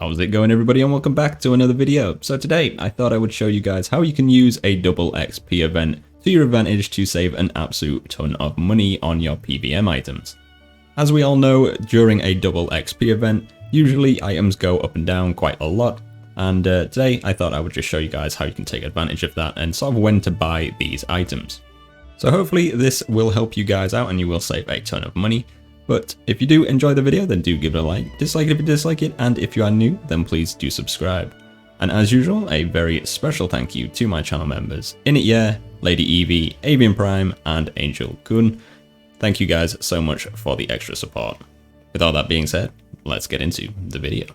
How's it going, everybody, and welcome back to another video. So today I thought I would show you guys how you can use a double XP event to your advantage to save an absolute ton of money on your PvM items. As we all know, during a double XP event, usually items go up and down quite a lot, and today I thought I would just show you guys how you can take advantage of that and sort of when to buy these items. So hopefully this will help you guys out and you will save a ton of money. But if you do enjoy the video, then do give it a like, dislike it if you dislike it, and if you are new, then please do subscribe. And as usual, a very special thank you to my channel members, Init, Lady Evie, Avian Prime, and Angel Kun. Thank you guys so much for the extra support. With all that being said, let's get into the video.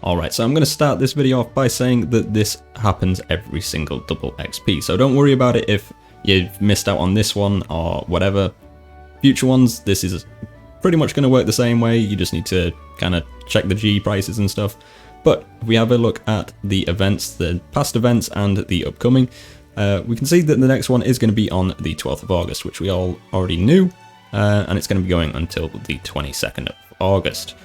Alright, so I'm going to start this video off by saying that this happens every single double XP, so don't worry about it if you've missed out on this one or whatever. Future ones, this is pretty much going to work the same way. You just need to kind of check the G prices and stuff. But if we have a look at the events, the past events and the upcoming, we can see that the next one is going to be on the 12th of August, which we all already knew, and it's going to be going until the 22nd of August.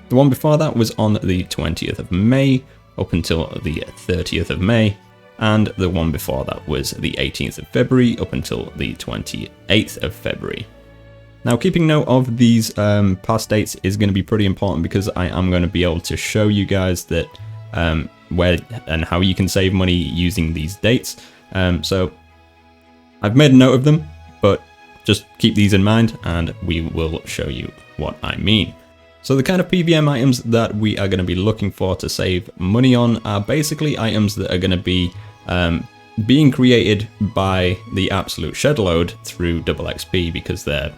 The one before that was on the 20th of May up until the 30th of May, and the one before that was the 18th of February up until the 28th of February. Now, keeping note of these past dates is going to be pretty important because I am going to be able to show you guys that where and how you can save money using these dates. So I've made a note of them, but just keep these in mind and we will show you what I mean. So the kind of PvM items that we are going to be looking for to save money on are basically items that are going to be being created by the absolute shed load through double XP because they're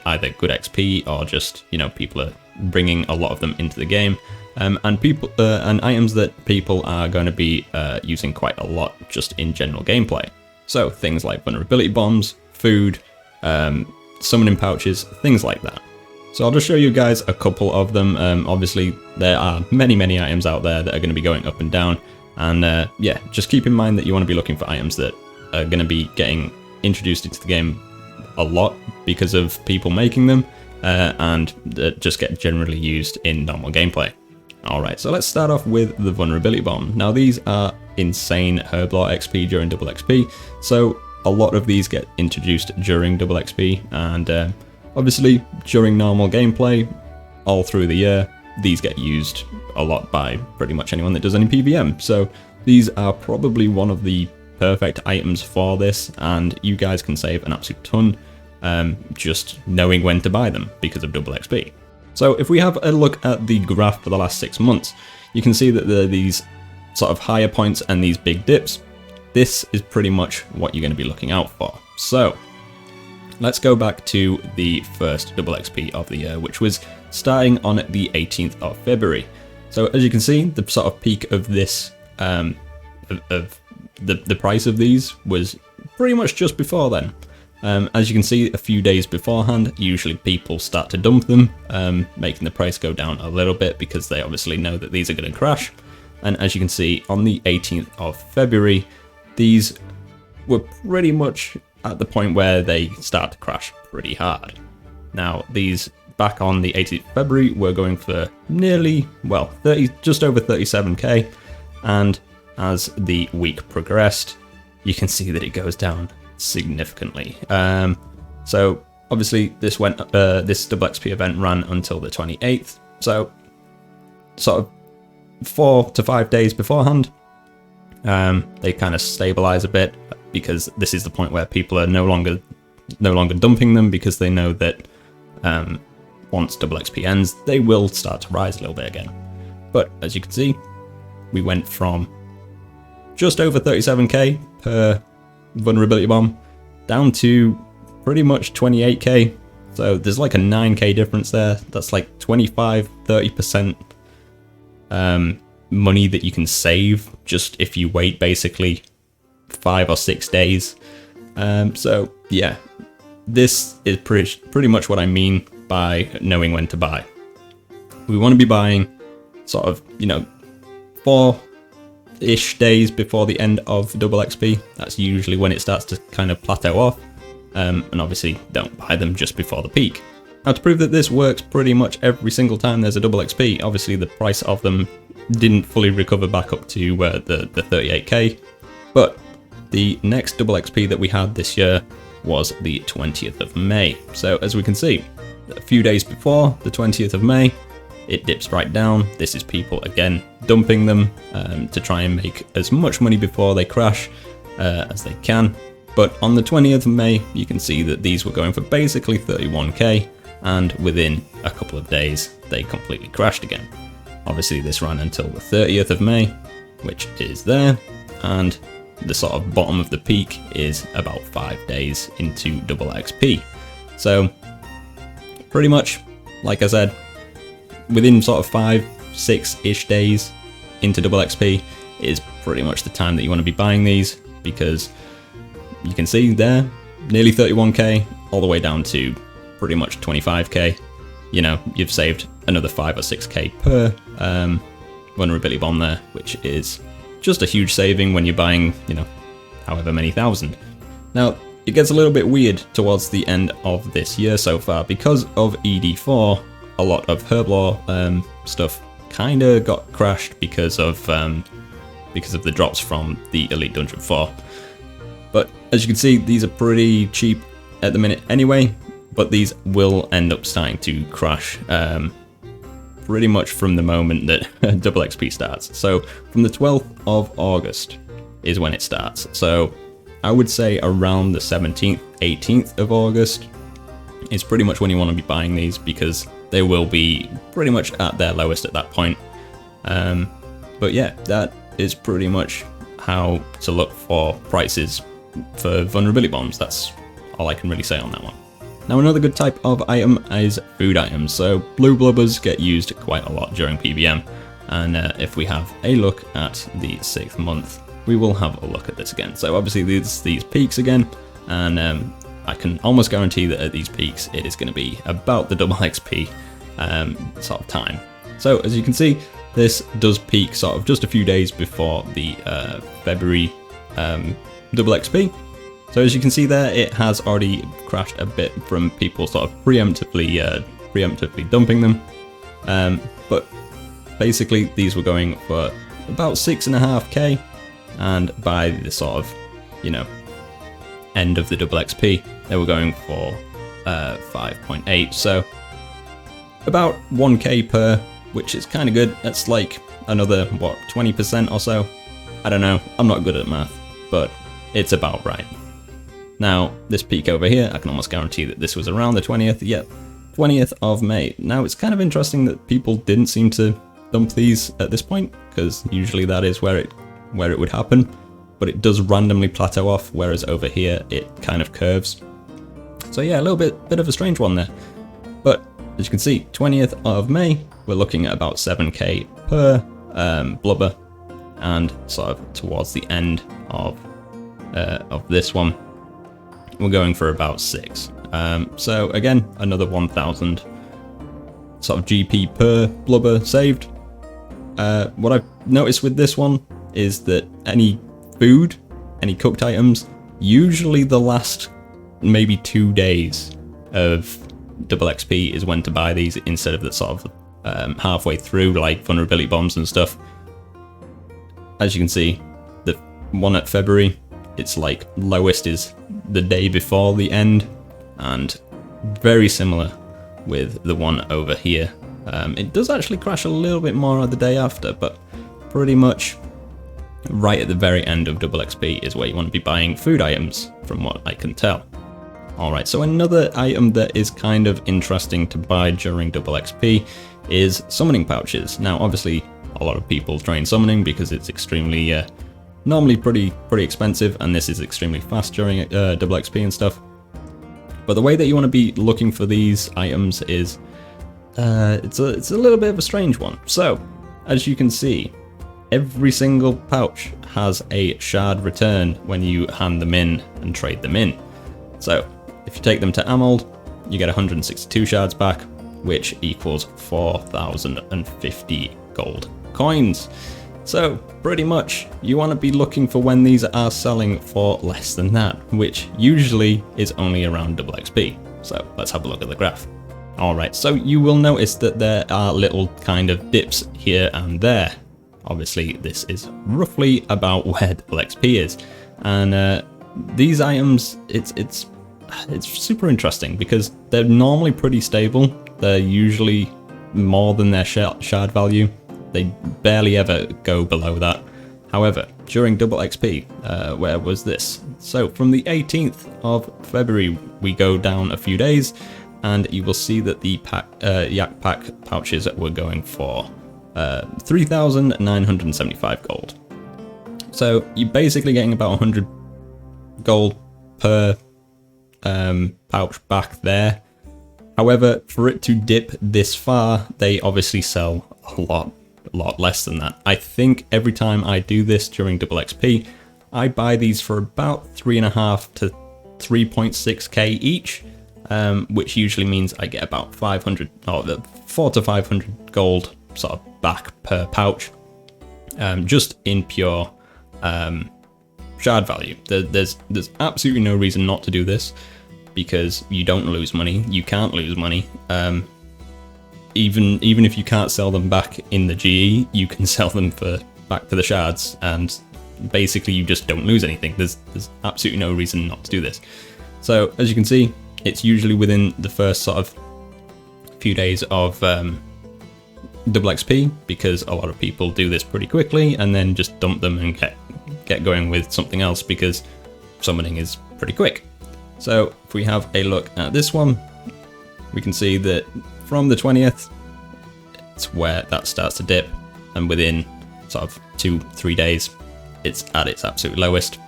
either good XP or just, you know, people are bringing a lot of them into the game, and items that people are going to be using quite a lot just in general gameplay. So things like vulnerability bombs, food, summoning pouches, things like that. So I'll just show you guys a couple of them. Obviously there are many items out there that are going to be going up and down, and yeah, just keep in mind that you want to be looking for items that are going to be getting introduced into the game a lot because of people making them, and that just get generally used in normal gameplay. Alright, so let's start off with the vulnerability bomb. Now these are insane herblore XP during double XP, so a lot of these get introduced during double XP, and obviously during normal gameplay all through the year these get used a lot by pretty much anyone that does any PvM, so these are probably one of the perfect items for this, and you guys can save an absolute ton just knowing when to buy them because of double XP. So if we have a look at the graph for the last 6 months, you can see that there are these sort of higher points and these big dips. This is pretty much what you're going to be looking out for. So let's go back to the first double XP of the year, which was starting on the 18th of February. So as you can see, the sort of peak of this the price of these was pretty much just before then. As you can see, a few days beforehand, usually people start to dump them, making the price go down a little bit because they obviously know that these are going to crash. And as you can see, on the 18th of February, these were pretty much at the point where they start to crash pretty hard. Now, these back on the 18th of February were going for nearly, well, just over 37k, and as the week progressed, you can see that it goes down significantly. So obviously this double XP event ran until the 28th, so sort of 4 to 5 days beforehand, they kind of stabilize a bit because this is the point where people are no longer dumping them because they know that once double XP ends, they will start to rise a little bit again. But as you can see, we went from just over 37k per vulnerability bomb down to pretty much 28k. So there's like a 9k difference there. That's like 25-30% money that you can save just if you wait basically 5 or 6 days. So yeah, this is pretty much what I mean by knowing when to buy. We want to be buying sort of, you know, 4-ish days before the end of double XP. That's usually when it starts to kind of plateau off, and obviously don't buy them just before the peak. Now, to prove that this works pretty much every single time there's a double XP, obviously the price of them didn't fully recover back up to the 38k, but the next double XP that we had this year was the 20th of May. So as we can see, a few days before the 20th of May, it dips right down. This is people again dumping them to try and make as much money before they crash as they can. But on the 20th of May, you can see that these were going for basically 31k, and within a couple of days, they completely crashed again. Obviously, this ran until the 30th of May, which is there, and the sort of bottom of the peak is about 5 days into double XP. So, pretty much, like I said, within sort of 5-6-ish days into double XP is pretty much the time that you want to be buying these, because you can see there, nearly 31k, all the way down to pretty much 25k. You know, you've saved another 5 or 6k per vulnerability bomb there, which is just a huge saving when you're buying, you know, however many thousand. Now, it gets a little bit weird towards the end of this year so far. Because of ED4, a lot of herblore stuff kind of got crashed because of the drops from the Elite Dungeon 4. But as you can see, these are pretty cheap at the minute anyway, but these will end up starting to crash pretty much from the moment that double XP starts. So from the 12th of August is when it starts. So I would say around the 17th, 18th of August is pretty much when you want to be buying these, because they will be pretty much at their lowest at that point. But yeah, that is pretty much how to look for prices for vulnerability bombs. That's all I can really say on that one. Now, another good type of item is food items. So blue blubbers get used quite a lot during PvM, and if we have a look at the 6th month, we will have a look at this again. So obviously these peaks again, and I can almost guarantee that at these peaks it is going to be about the double XP sort of time. So as you can see, this does peak sort of just a few days before the February double XP. So as you can see there, it has already crashed a bit from people sort of preemptively dumping them. But basically these were going for about 6.5k, and by the sort of, you know, end of the double XP, they were going for 5.8. So about 1k per, which is kind of good. That's like another, what, 20% or so? I don't know, I'm not good at math, but it's about right. Now, this peak over here, I can almost guarantee that this was around the 20th, yep, 20th of May. Now, it's kind of interesting that people didn't seem to dump these at this point, because usually that is where it would happen, but it does randomly plateau off, whereas over here, it kind of curves. So yeah, a little bit of a strange one there. But as you can see, 20th of May, we're looking at about 7k per blubber, and sort of towards the end of this one, we're going for about 6. So again, another 1,000 sort of GP per blubber saved. What I've noticed with this one is that any food, any cooked items, usually the last maybe 2 days of double XP is when to buy these, instead of the sort of halfway through, like vulnerability bombs and stuff. As you can see, the one at February, it's like lowest is the day before the end, and very similar with the one over here. It does actually crash a little bit more on the day after, but pretty much right at the very end of double XP is where you want to be buying food items, from what I can tell. Alright, so another item that is kind of interesting to buy during double XP is summoning pouches. Now obviously a lot of people train summoning because it's extremely normally pretty expensive, and this is extremely fast during double XP and stuff. But the way that you want to be looking for these items is it's a little bit of a strange one. So as you can see, every single pouch has a shard return when you hand them in and trade them in. So if you take them to Amold, you get 162 shards back, which equals 4,050 gold coins. So pretty much you want to be looking for when these are selling for less than that, which usually is only around double XP. So let's have a look at the graph. Alright, so you will notice that there are little kind of dips here and there. Obviously, this is roughly about where double XP is. And these items, it's super interesting because they're normally pretty stable. They're usually more than their shard value. They barely ever go below that. However, during double XP, where was this? So from the 18th of February, we go down a few days, and you will see that the yak pack pouches were going for 3,975 gold. So you're basically getting about 100 gold per pouch back there. However, for it to dip this far, they obviously sell a lot less than that. I think every time I do this during double XP, I buy these for about 3.5 to 3.6k each, which usually means I get about 500 or 400 to 500 gold sort of back per pouch, just in pure shard value. There's absolutely no reason not to do this, because you don't lose money. You can't lose money. Even if you can't sell them back in the GE, you can sell them back to the shards, and basically you just don't lose anything. There's absolutely no reason not to do this. So as you can see, it's usually within the first sort of few days of double XP, because a lot of people do this pretty quickly and then just dump them and get going with something else, because summoning is pretty quick. So if we have a look at this one, we can see that from the 20th, it's where that starts to dip, and within sort of 2-3 days, it's at its absolute lowest.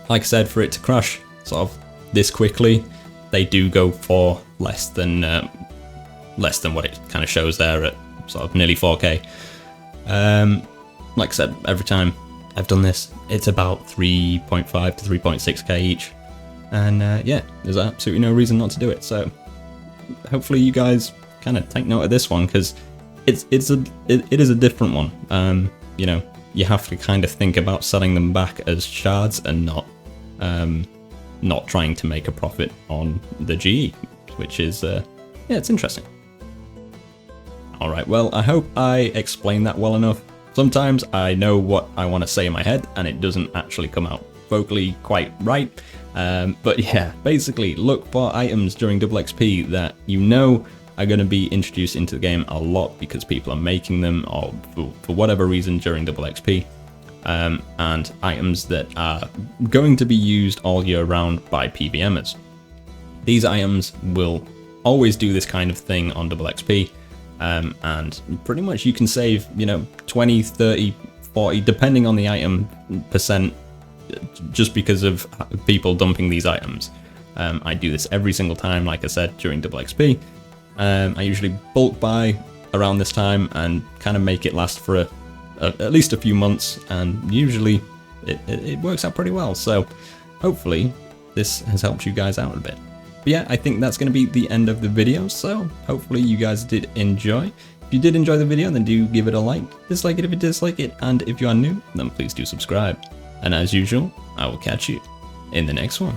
Like I said, for it to crash sort of this quickly, they do go for less than what it kind of shows there at sort of nearly 4k. Like I said, every time I've done this, it's about 3.5 to 3.6k each. And yeah, there's absolutely no reason not to do it. So hopefully you guys kind of take note of this one, because it is a different one. You know, you have to kind of think about selling them back as shards and not trying to make a profit on the GE, which is yeah, it's interesting. All right, well, I hope I explained that well enough. Sometimes I know what I want to say in my head and it doesn't actually come out vocally quite right. But yeah, basically look for items during double XP that you know are going to be introduced into the game a lot because people are making them, or for whatever reason during double XP, and items that are going to be used all year round by PvMers. These items will always do this kind of thing on double XP, and pretty much you can save, you know, 20, 30, 40, depending on the item percent, just because of people dumping these items. I do this every single time, like I said, during double XP. I usually bulk buy around this time and kind of make it last for at least a few months, and usually it works out pretty well. So hopefully this has helped you guys out a bit. But yeah, I think that's going to be the end of the video, so hopefully you guys did enjoy. If you did enjoy the video, then do give it a like, dislike it if you dislike it, and if you are new, then please do subscribe. And as usual, I will catch you in the next one.